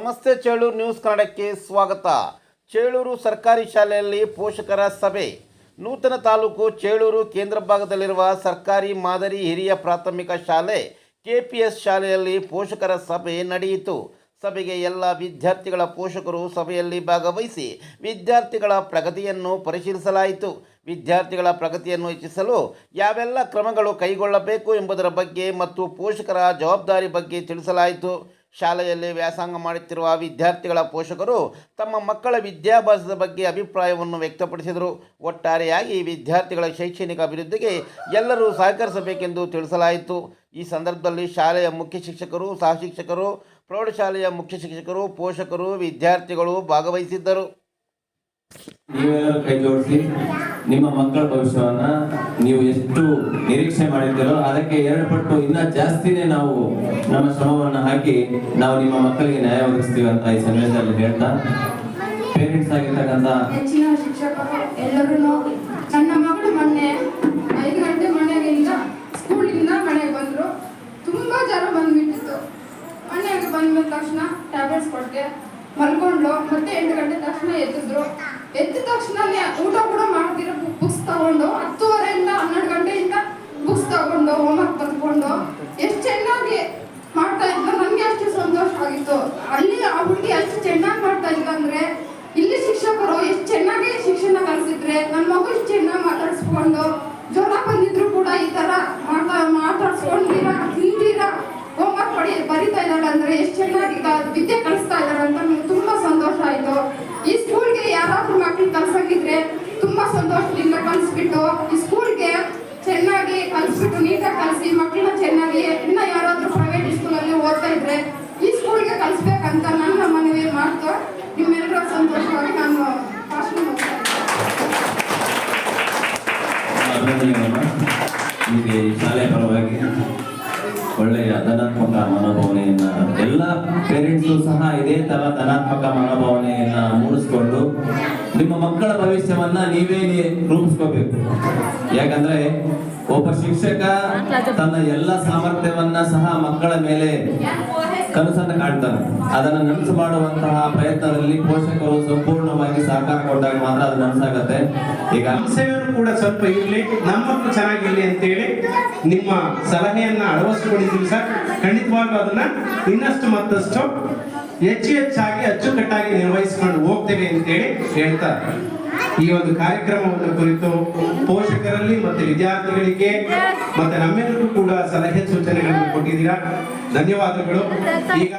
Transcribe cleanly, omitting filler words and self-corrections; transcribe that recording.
ನಮಸ್ತೆ ಚೇಳೂರು ನ್ಯೂಸ್ ಕನ್ನಡಕ್ಕೆ ಸ್ವಾಗತ. ಚೇಳೂರು ಸರ್ಕಾರಿ ಶಾಲೆಯಲ್ಲಿ ಪೋಷಕರ ಸಭೆ. ನೂತನ ತಾಲೂಕು ಚೇಳೂರು ಕೇಂದ್ರ ಭಾಗದಲ್ಲಿರುವ ಸರ್ಕಾರಿ ಮಾದರಿ ಹಿರಿಯ ಪ್ರಾಥಮಿಕ ಶಾಲೆ ಕೆಪಿಎಸ್ ಶಾಲೆಯಲ್ಲಿ ಪೋಷಕರ ಸಭೆ ನಡೆಯಿತು. ಸಭೆಗೆ ಎಲ್ಲ ವಿದ್ಯಾರ್ಥಿಗಳ ಪೋಷಕರು ಸಭೆಯಲ್ಲಿ ಭಾಗವಹಿಸಿ ವಿದ್ಯಾರ್ಥಿಗಳ ಪ್ರಗತಿಯನ್ನು ಪರಿಶೀಲಿಸಲಾಯಿತು. ವಿದ್ಯಾರ್ಥಿಗಳ ಪ್ರಗತಿಯನ್ನು ಹೆಚ್ಚಿಸಲು ಯಾವೆಲ್ಲ ಕ್ರಮಗಳು ಕೈಗೊಳ್ಳಬೇಕು ಎಂಬುದರ ಬಗ್ಗೆ ಮತ್ತು ಪೋಷಕರ ಜವಾಬ್ದಾರಿ ಬಗ್ಗೆ ತಿಳಿಸಲಾಯಿತು. ಶಾಲೆಯಲ್ಲಿ ವ್ಯಾಸಂಗ ಮಾಡುತ್ತಿರುವ ವಿದ್ಯಾರ್ಥಿಗಳ ಪೋಷಕರು ತಮ್ಮ ಮಕ್ಕಳ ವಿದ್ಯಾಭ್ಯಾಸದ ಬಗ್ಗೆ ಅಭಿಪ್ರಾಯವನ್ನು ವ್ಯಕ್ತಪಡಿಸಿದರು. ಒಟ್ಟಾರೆಯಾಗಿ ವಿದ್ಯಾರ್ಥಿಗಳ ಶೈಕ್ಷಣಿಕ ಅಭಿವೃದ್ಧಿಗೆ ಎಲ್ಲರೂ ಸಹಕರಿಸಬೇಕೆಂದು ತಿಳಿಸಲಾಯಿತು. ಈ ಸಂದರ್ಭದಲ್ಲಿ ಶಾಲೆಯ ಮುಖ್ಯ ಶಿಕ್ಷಕರು, ಸಹ ಶಿಕ್ಷಕರು, ಪ್ರೌಢಶಾಲೆಯ ಮುಖ್ಯ ಶಿಕ್ಷಕರು, ಪೋಷಕರು, ವಿದ್ಯಾರ್ಥಿಗಳು ಭಾಗವಹಿಸಿದ್ದರು. ನೀವೆಲ್ಲರೂ ಕೈ ಜೋಡಿಸಿ ನಿಮ್ಮ ಮಕ್ಕಳ ಭವಿಷ್ಯವನ್ನ ನೀವು ಎಷ್ಟು ನಿರೀಕ್ಷೆ ಮಾಡಿದ್ದೀರೋ ಅದಕ್ಕೆ 2 ಪಟ್ಟು ಇನ್ನ ಜಾಸ್ತಿನೇ ನಾವು ನಮ್ಮ ಶ್ರಮವನ್ನು ಹಾಕಿ ನಾವು ನಿಮ್ಮ ಮಕ್ಕಳಿಗೆ ನ್ಯಾಯ ಒದಗಿಸ್ತೀವಿ ಅಂತ ಈ ಸಂದೇಶದಲ್ಲಿ ಹೇಳ್ತಾ, ಪೇರೆಂಟ್ಸ್ ಆಗಿರ್ತಕ್ಕಂಥ ಹೆಚ್ಚಿನ ಶಿಕ್ಷಕರು ಎಲ್ಲರೂ ನನ್ನ ಮಗಳು ಮೊನ್ನೆ 5 ಗಂಟೆ ಮನೆಯಿಂದ ಸ್ಕೂಲಿಂದ ಮನೆಗೆ ಬಂದರು. ತುಂಬಾ ಜ್ವರ ಬಂದ್ಬಿಟ್ಟಿತ್ತು. ಮನೆಗೆ ಬಂದ ತಕ್ಷಣ ಟ್ಯಾಬ್ಲೆಟ್ಸ್ ಕೊಟ್ಟೆ, ಮಲ್ಕೊಂಡ್ಲು. ಮತ್ತೆ 8 ಗಂಟೆ ತಕ್ಷಣ ಎದ್ದಿದ್ರು. ಎದ್ದ ತಕ್ಷಣನೇ ಊಟ ಕೂಡ ಮಾಡ್ತಿರೋ ಬುಕ್ಸ್ ತಗೊಂಡು 10:30 12 ಗಂಟೆಯಿಂದ ಬುಕ್ಸ್ ತಗೊಂಡು ಹೋಮ್ವರ್ಕ್ ಬರ್ಕೊಂಡು ಎಷ್ಟು ಚೆನ್ನಾಗಿ ಮಾಡ್ತಾ ಇದ್ಲು. ನನಗೆ ಅಷ್ಟು ಸಂತೋಷ ಆಗಿತ್ತು. ಅಲ್ಲಿ ಆ ಹುಡುಗಿ ಎಷ್ಟು ಚೆನ್ನಾಗಿ ಮಾಡ್ತಾ ಇದ್ಲು ಅಂದ್ರೆ ಇಲ್ಲಿ ಶಿಕ್ಷಕರು ಎಷ್ಟು ಚೆನ್ನಾಗಿ ಶಿಕ್ಷಣ ಕಲಿಸಿದ್ರೆ ನನ್ನ ಮಗು ಇಷ್ಟು ಚೆನ್ನಾಗಿ ಮಾತಾಡಿಸ್ಕೊಂಡು ಜ್ವರ ಬಂದಿದ್ರು ಕೂಡ ಈ ತರ ಮಾತಾಡ್ಸ್ಕೊಂಡಿರ ತಿಂದಿರ ಹೋಮ್ವರ್ಕ್ ಬರಿತಾ ಇದ್ದಾಳೆ ಅಂದ್ರೆ ಎಷ್ಟು ಚೆನ್ನಾಗಿ ವಿದ್ಯೆ ಕಲಿಸ್ತಾ ಇದ್ದಾಳೆ ಅಂತ ನನಗೆ ತುಂಬಾ ಸಂತೋಷ ಆಯ್ತು. ಈ ಸ್ಕೂಲ್ಗೆ ಯಾರಾದ್ರೂ ಮಕ್ಳು ಕಲ್ಸಂಗಿದ್ರೆ ತುಂಬಾ ಸಂತೋಷದಿಂದ ಕಲಿಸ್ಬಿಟ್ಟು ಈ ಸ್ಕೂಲ್ಗೆ ಚೆನ್ನಾಗಿ ಕಲಿಸ್ಬಿಟ್ಟು ನೀಟಾಗಿ ಕಲಿಸಿ ಮಕ್ಕಳನ್ನ ಚೆನ್ನಾಗಿ ಇನ್ನ ಯಾರಾದ್ರೂ ಪ್ರೈವೇಟ್ ಸ್ಕೂಲಲ್ಲಿ ಓದ್ತಾ ಇದ್ರೆ ಈ ಸ್ಕೂಲ್ಗೆ ಕಲಿಸ್ಬೇಕಂತ ನನ್ನ ಮನವಿ ಮಾಡ್ತು. ನಿಮ್ಮೆಲ್ಲರ ಸಂತೋಷವಾಗಿ ನಾನು ಭಾಷಣ ಮಾಡ್ತಾ ನಿಮಗೆ ಶಾಲೆಯ ಪರವಾಗಿ ಒಳ್ಳೆಯ ಧನಾತ್ಮಕ ಮನೋಭಾವನೆಯನ್ನ ಎಲ್ಲ ಪೇರೆಂಟ್ಸು ಸಹ ಇದೇ ತರ ಧನಾತ್ಮಕ ಮನೋಭಾವನೆಯನ್ನ ಮೂಡಿಸ್ಕೊಂಡು ನಿಮ್ಮ ಮಕ್ಕಳ ಭವಿಷ್ಯವನ್ನ ನೀವೇ ರೂಪಿಸ್ಕೋಬೇಕು. ಯಾಕಂದ್ರೆ ಒಬ್ಬ ಶಿಕ್ಷಕ ತನ್ನ ಎಲ್ಲ ಸಾಮರ್ಥ್ಯವನ್ನ ಸಹ ಮಕ್ಕಳ ಮೇಲೆ ಕನಸನ್ನು ಕಾಣ್ತಾನೆ. ಅದನ್ನು ನನಸು ಮಾಡುವಂತಹ ಪ್ರಯತ್ನದಲ್ಲಿ ಪೋಷಕರು ಸಂಪೂರ್ಣವಾಗಿ ಸಹಕಾರ ಕೊಟ್ಟಾಗ ಮಾತ್ರ ಅದು ನನಸಾಗತ್ತೆ. ಈಗ ಸೇವೆಯೂ ಕೂಡ ಸ್ವಲ್ಪ ಇರಲಿ, ನಮ್ಮ ಮಕ್ಕಳು ಚೆನ್ನಾಗಿರ್ಲಿ ಅಂತೇಳಿ ನಿಮ್ಮ ಸಲಹೆಯನ್ನ ಅಳವಡಿಸಿಕೊಂಡಿದ್ದೀವಿ ಸರ್. ಖಂಡಿತವಾಗ್ಲೂ ಅದನ್ನ ಇನ್ನಷ್ಟು ಮತ್ತಷ್ಟು ಹೆಚ್ಚಾಗಿ ಅಚ್ಚುಕಟ್ಟಾಗಿ ನಿರ್ವಹಿಸಿಕೊಂಡು ಹೋಗ್ತೇವೆ ಅಂತೇಳಿ ಹೇಳ್ತಾ ಈ ಒಂದು ಕಾರ್ಯಕ್ರಮವನ್ನು ಕುರಿತು ಪೋಷಕರಲ್ಲಿ ಮತ್ತೆ ವಿದ್ಯಾರ್ಥಿಗಳಿಗೆ ಮತ್ತೆ ನಮ್ಮೆಲ್ಲರಿಗೂ ಕೂಡ ಸಲಹೆ ಸೂಚನೆಗಳನ್ನು ಕೊಟ್ಟಿದ್ದೀರಾ. ಧನ್ಯವಾದಗಳು. ಈಗ